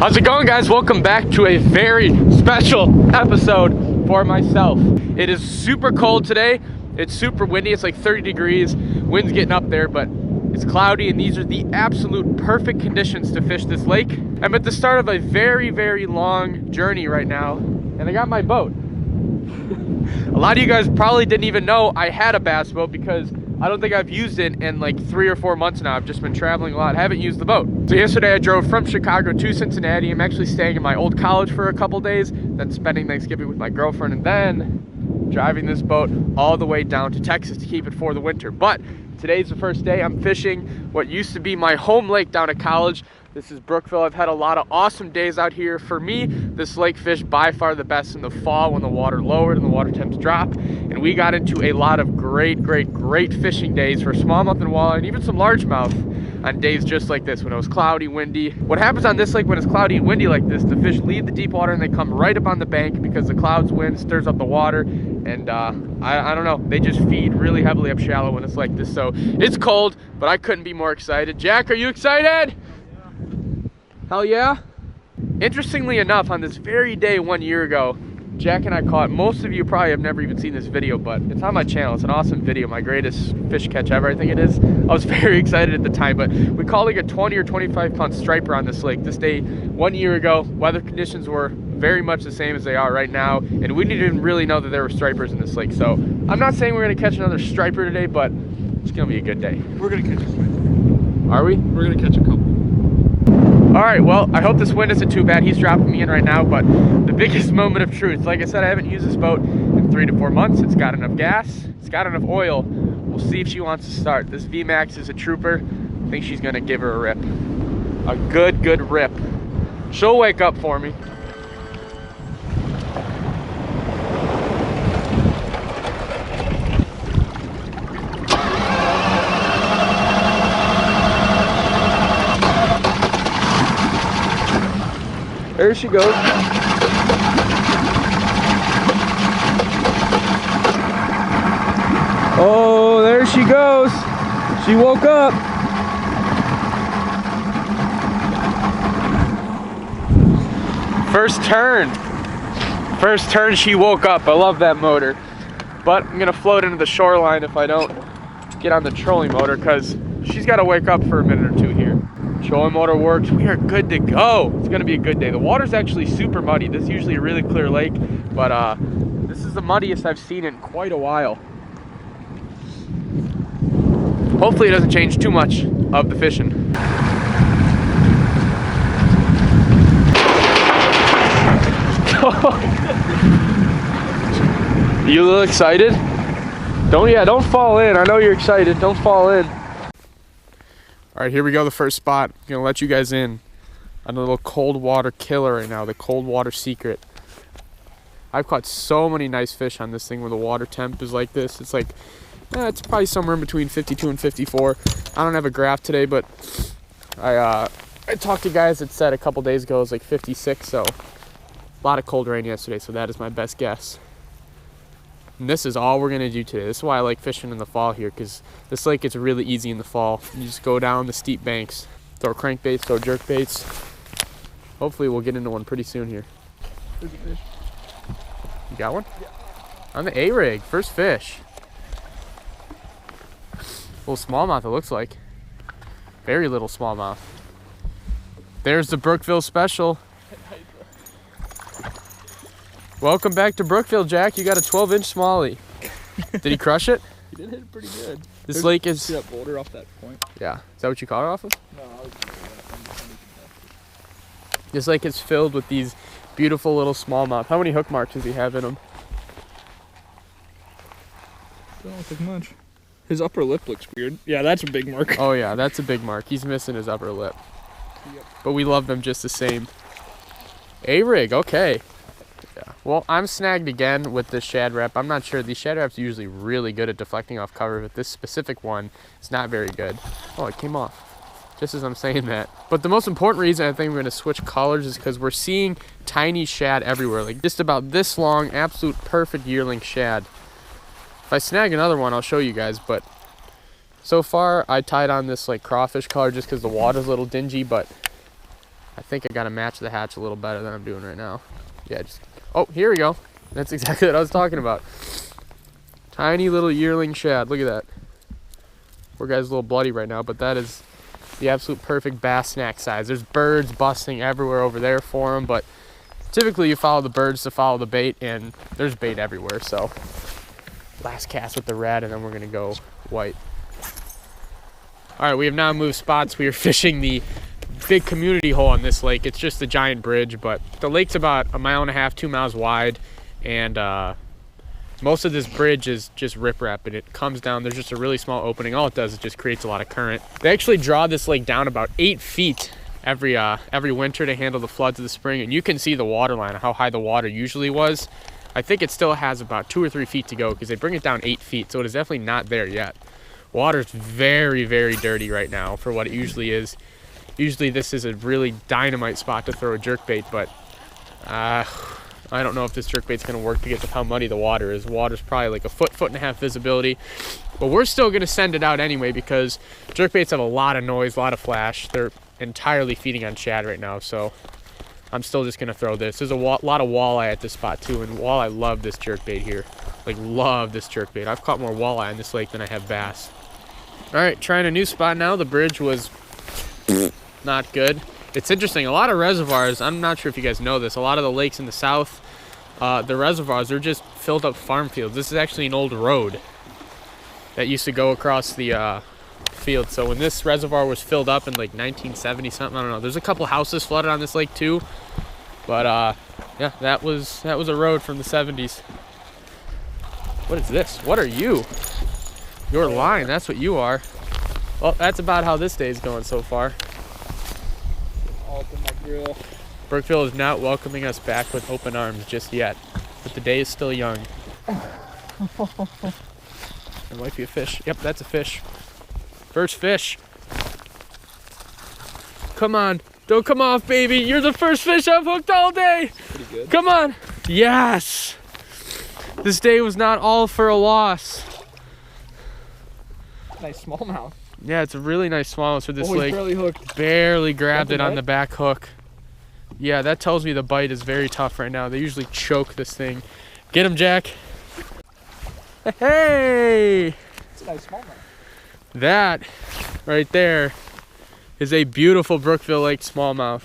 How's it going, guys? Welcome back to a very special episode for myself. It is super cold today. It's super windy. It's like 30 degrees. Wind's getting up there, but it's cloudy, and these are the absolute perfect conditions to fish this lake. I'm at the start of a very, very long journey right now, and I got my boat. A lot of you guys probably didn't even know I had a bass boat because I don't think I've used it in like 3 or 4 months now. I've just been traveling a lot, haven't used the boat. So yesterday I drove from Chicago to Cincinnati. I'm actually staying in my old college for a couple days, then spending Thanksgiving with my girlfriend, and then driving this boat all the way down to Texas to keep it for the winter. But today's the first day I'm fishing what used to be my home lake down at college. This is Brookville. I've had a lot of awesome days out here. For me, this lake fish by far the best in the fall when the water lowered and the water temps drop. And we got into a lot of great fishing days for smallmouth and walleye, and even some largemouth on days just like this when it was cloudy, windy. What happens on this lake when it's cloudy and windy like this, the fish leave the deep water and they come right up on the bank because the clouds, wind stirs up the water. And I don't know, they just feed really heavily up shallow when it's like this. So it's cold, but I couldn't be more excited. Jack, are you excited? Hell yeah. Interestingly enough, on this very day 1 year ago, Jack and I caught, most of you probably have never even seen this video, but it's on my channel. It's an awesome video, my greatest fish catch ever, I think it is. I was very excited at the time, but we caught like a 20 or 25 pound striper on this lake this day 1 year ago. Weather conditions were very much the same as they are right now, and we didn't even really know that there were stripers in this lake. So I'm not saying we're gonna catch another striper today, but it's gonna be a good day. We're gonna catch a couple. Are we? We're gonna catch a couple. All right, well, I hope this wind isn't too bad. He's dropping me in right now, but the biggest moment of truth, like I said, I haven't used this boat in 3 to 4 months. It's got enough gas, it's got enough oil. We'll see if she wants to start. This VMAX is a trooper. I think she's gonna give her a rip. A good rip. She'll wake up for me. There she goes. Oh, there she goes. She woke up. First turn she woke up. I love that motor. But I'm gonna float into the shoreline if I don't get on the trolling motor, because she's gotta wake up for a minute or two here. Trolling motor works. We are good to go. It's gonna be a good day. The water's actually super muddy. This is usually a really clear lake, but this is the muddiest I've seen in quite a while. Hopefully it doesn't change too much of the fishing. You look excited? Don't fall in. I know you're excited. Don't fall in. All right, here we go, the first spot. I'm gonna let you guys in on a little cold water killer right now, the cold water secret. I've caught so many nice fish on this thing where the water temp is like this. It's like, it's probably somewhere in between 52 and 54. I don't have a graph today, but I talked to guys that said a couple days ago it was like 56, so a lot of cold rain yesterday, so that is my best guess. And this is all we're gonna do today. This is why I like fishing in the fall here, because this lake gets really easy in the fall. You just go down the steep banks, throw crankbaits, throw jerkbaits. Hopefully we'll get into one pretty soon here. There's a fish. You got one? Yeah. On the A-rig, first fish. Little smallmouth it looks like. Very little smallmouth. There's the Brookville special. Welcome back to Brookville, Jack. You got a 12-inch smallie. Did he crush it? He did hit it pretty good. This lake is... See that boulder off that point? Yeah. Is that what you caught it off of? No, I was This lake is filled with these beautiful little smallmouth. How many hook marks does he have in him? Don't look like much. His upper lip looks weird. Yeah, that's a big mark. Oh yeah, that's a big mark. He's missing his upper lip. Yep. But we love them just the same. A-rig, okay. Yeah. Well, I'm snagged again with this shad wrap. I'm not sure. These shad wraps are usually really good at deflecting off cover, but this specific one is not very good. Oh, it came off just as I'm saying that. But the most important reason I think we're going to switch colors is because we're seeing tiny shad everywhere, like just about this long, absolute perfect yearling shad. If I snag another one, I'll show you guys, but so far I tied on this like crawfish color just because the water's a little dingy, but I think I got to match the hatch a little better than I'm doing right now. Yeah, just, oh, here we go. That's exactly what I was talking about. Tiny little yearling shad. Look at that. Poor guy's a little bloody right now, but that is the absolute perfect bass snack size. There's birds busting everywhere over there for him, but typically you follow the birds to follow the bait, and there's bait everywhere. So last cast with the red, and then we're gonna go white. All right, we have now moved spots. We are fishing the big community hole on this lake. It's just a giant bridge, but the lake's about 1.5 miles, 2 miles wide, and most of this bridge is just riprap, and it comes down. There's just a really small opening. All it does is just creates a lot of current. They actually draw this lake down about 8 feet every winter to handle the floods of the spring, and you can see the water line, how high the water usually was. I think it still has about 2 or 3 feet to go because they bring it down 8 feet, so it is definitely not there yet. Water's very, very dirty right now for what it usually is. Usually this is a really dynamite spot to throw a jerkbait, but I don't know if this jerkbait's gonna work because of how muddy the water is. The water's probably like a foot, 1.5 feet visibility, but we're still gonna send it out anyway because jerkbaits have a lot of noise, a lot of flash. They're entirely feeding on shad right now, so I'm still just gonna throw this. There's a lot of walleye at this spot too, and walleye love this jerkbait here. Like, love this jerkbait. I've caught more walleye on this lake than I have bass. All right, trying a new spot now. The bridge was not good. It's interesting, a lot of reservoirs, I'm not sure if you guys know this, a lot of the lakes in the south, the reservoirs are just filled up farm fields. This is actually an old road that used to go across the field. So when this reservoir was filled up in like 1970 something, I don't know, there's a couple houses flooded on this lake too, but yeah, that was a road from the 70s. What is this? What are you? You're lying, that's what you are. Well, that's about how this day is going so far. Open my grill. Brookville is not welcoming us back with open arms just yet, but the day is still young. There might be a fish. Yep, that's a fish. First fish. Come on. Don't come off, baby. You're the first fish I've hooked all day. Pretty good. Come on. Yes. This day was not all for a loss. Nice smallmouth. Yeah, it's a really nice smallmouth for this lake. Barely hooked. Barely grabbed it on the back hook. Yeah, that tells me the bite is very tough right now. They usually choke this thing. Get him, Jack. Hey! It's a nice smallmouth. That right there is a beautiful Brookville Lake smallmouth.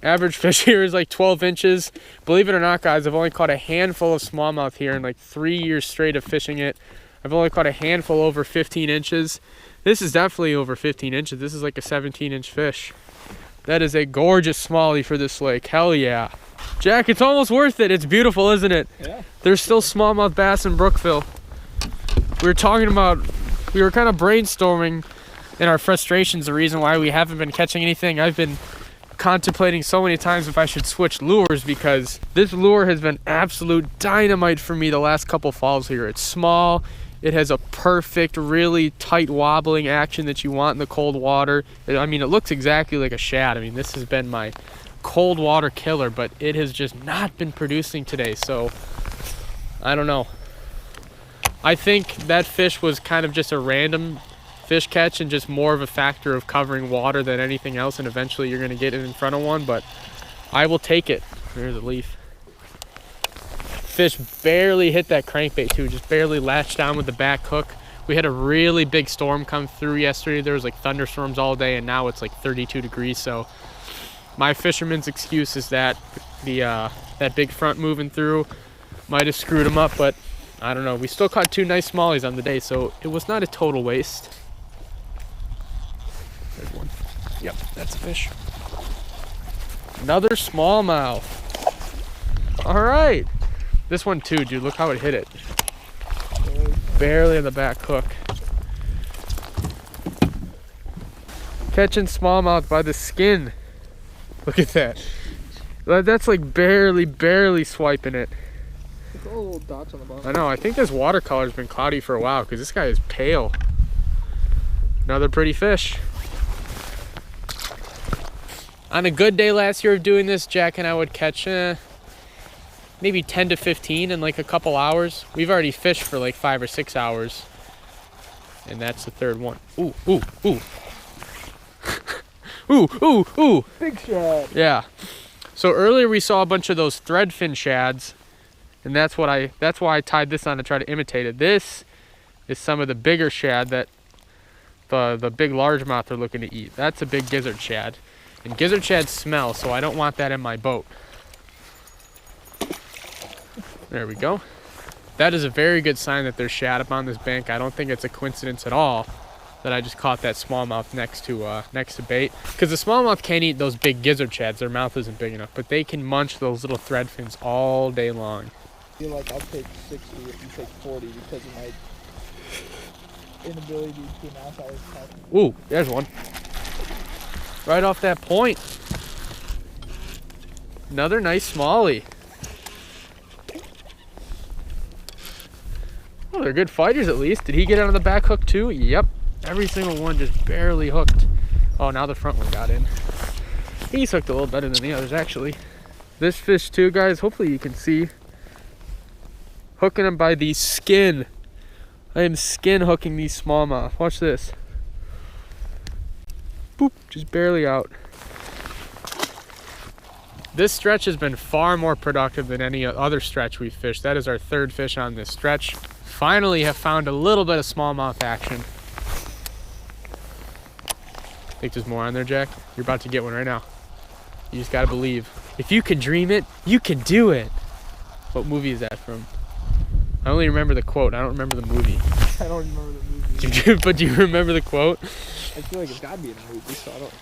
Average fish here is like 12 inches. Believe it or not, guys, I've only caught a handful of smallmouth here in like 3 years straight of fishing it. I've only caught a handful over 15 inches. This is definitely over 15 inches. This is like a 17-inch fish. That is a gorgeous smallie for this lake. Hell yeah. Jack, it's almost worth it. It's beautiful, isn't it? Yeah. There's still smallmouth bass in Brookville. We were kind of brainstorming in our frustrations the reason why we haven't been catching anything. I've been contemplating so many times if I should switch lures because this lure has been absolute dynamite for me the last couple falls here. It's small. It has a perfect, really tight wobbling action that you want in the cold water. I mean, it looks exactly like a shad. I mean, this has been my cold water killer, but it has just not been producing today. So, I don't know. I think that fish was kind of just a random fish catch and just more of a factor of covering water than anything else, and eventually you're going to get it in front of one, but I will take it. There's a leaf. Fish barely hit that crankbait too, just barely latched down with the back hook. We had a really big storm come through yesterday. There was like thunderstorms all day, and now it's like 32 degrees. So my fisherman's excuse is that that big front moving through might have screwed him up, but I don't know. We still caught 2 nice smallies on the day, so it was not a total waste. There's one. Yep, that's a fish. Another smallmouth. All right. This one too, dude. Look how it hit it. Barely on the back hook. Catching smallmouth by the skin. Look at that. That's like barely swiping it. Look at all the little dots on the bottom. I know. I think this watercolor's been cloudy for a while because this guy is pale. Another pretty fish. On a good day last year of doing this, Jack and I would catch maybe 10 to 15 in like a couple hours. We've already fished for like 5 or 6 hours. And that's the third one. Ooh. Ooh, ooh, ooh. Big shad. Yeah. So earlier we saw a bunch of those threadfin shads, and that's why I tied this on to try to imitate it. This is some of the bigger shad that the big largemouth are looking to eat. That's a big gizzard shad. And gizzard shads smell, so I don't want that in my boat. There we go. That is a very good sign that there's shad up on this bank. I don't think it's a coincidence at all that I just caught that smallmouth next to bait. Because the smallmouth can't eat those big gizzard shads. Their mouth isn't big enough, but they can munch those little thread fins all day long. I feel like I'll take 60 if you take 40 because of my inability to announce I was talking. Ooh, there's one. Right off that point. Another nice smallie. Oh, they're good fighters at least. Did he get out on the back hook too? Yep. Every single one just barely hooked. Oh, now the front one got in. He's hooked a little better than the others, actually. This fish too, guys, hopefully you can see. Hooking him by the skin. I am skin hooking these smallmouth. Watch this. Boop, just barely out. This stretch has been far more productive than any other stretch we've fished. That is our third fish on this stretch. Finally have found a little bit of smallmouth action. Think there's more on there, Jack? You're about to get one right now. You just gotta believe. If you can dream it, you can do it. What movie is that from? I only remember the quote. I don't remember the movie. I don't remember the movie. But do you remember the quote? I feel like it's gotta be in a movie, so I don't.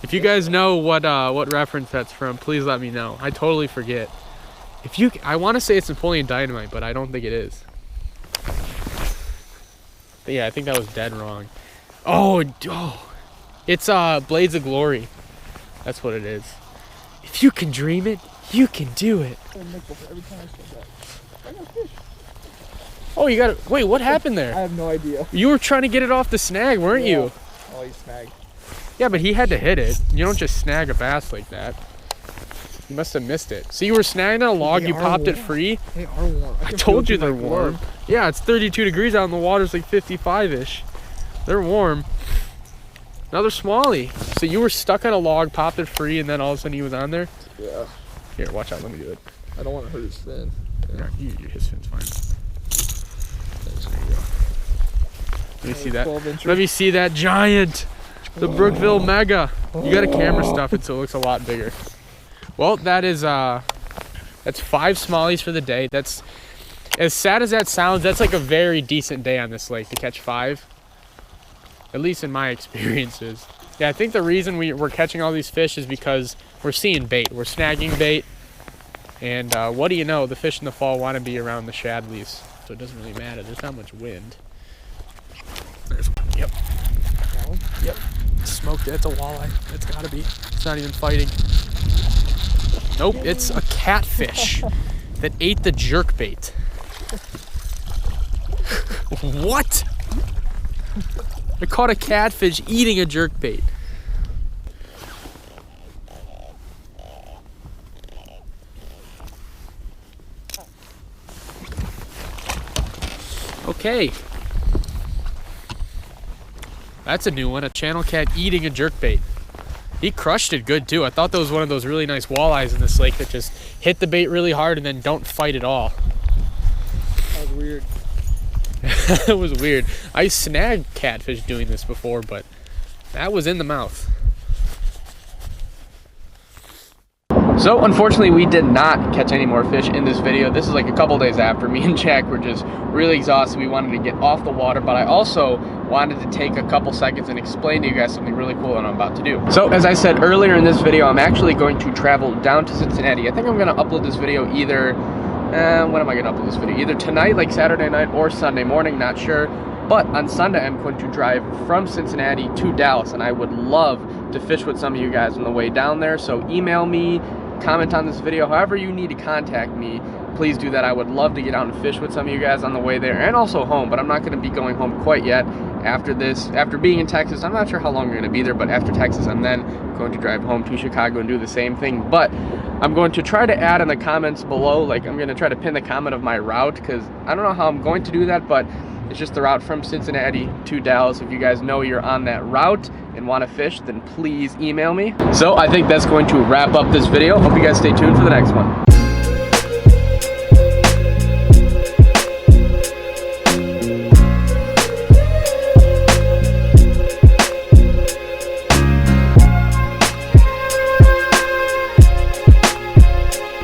If you guys know what reference that's from, please let me know. I totally forget. I want to say it's Napoleon Dynamite, but I don't think it is. But yeah, I think that was dead wrong. Oh, it's Blades of Glory. That's what it is. If you can dream it, you can do it. Every time I say that, I got a fish. Oh, you got it. Wait, what happened there? I have no idea. You were trying to get it off the snag, weren't you? Oh, he snagged. Yeah, but he had to hit it. You don't just snag a bass like that. You must have missed it. So you were snagging on a log, you popped it free? They are warm. I told you they're warm. Yeah, it's 32 degrees out and the water's like 55-ish. They're warm. Another smallie. So you were stuck on a log, popped it free, and then all of a sudden he was on there? Yeah. Here, watch out. Let me do it. I don't want to hurt his fin. Yeah. His fin's fine. There you go. Let me see that. Let me see that giant. The Brookville Mega. You got a camera stuff it so it looks a lot bigger. Well, that's 5 smallies for the day. That's, as sad as that sounds, that's like a very decent day on this lake to catch 5. At least in my experiences. Yeah, I think the reason we're catching all these fish is because we're seeing bait. We're snagging bait. And what do you know? The fish in the fall want to be around the shad leaves. So it doesn't really matter. There's not much wind. There's one. Yep. Yep. Smoked it. It's a walleye. It's gotta be. It's not even fighting. Nope, it's a catfish that ate the jerkbait. What? I caught a catfish eating a jerkbait. Okay. That's a new one, a channel cat eating a jerkbait. He crushed it good too. I thought that was one of those really nice walleyes in this lake that just hit the bait really hard and then don't fight at all. That was weird. It was weird. I snagged catfish doing this before, but that was in the mouth. So unfortunately we did not catch any more fish in this video. This is like a couple days after. Me and Jack were just really exhausted. We wanted to get off the water, but I also wanted to take a couple seconds and explain to you guys something really cool that I'm about to do. So as I said earlier in this video, I'm actually going to travel down to Cincinnati. I think I'm going to upload this video either, when am I going to upload this video? Either tonight, like Saturday night, or Sunday morning, not sure. But on Sunday, I'm going to drive from Cincinnati to Dallas, and I would love to fish with some of you guys on the way down there. So email me, comment on this video, however you need to contact me, please do that. I would love to get out and fish with some of you guys on the way there and also home, but I'm not going to be going home quite yet after this. After being in Texas, I'm not sure how long we're going to be there, but after Texas, I'm then going to drive home to Chicago and do the same thing. But I'm going to try to add in the comments below, like I'm going to try to pin the comment of my route, because I don't know how I'm going to do that, but It's just the route from Cincinnati to Dallas. If you guys know you're on that route and want to fish, then please email me. So I think that's going to wrap up this video. Hope you guys stay tuned for the next one.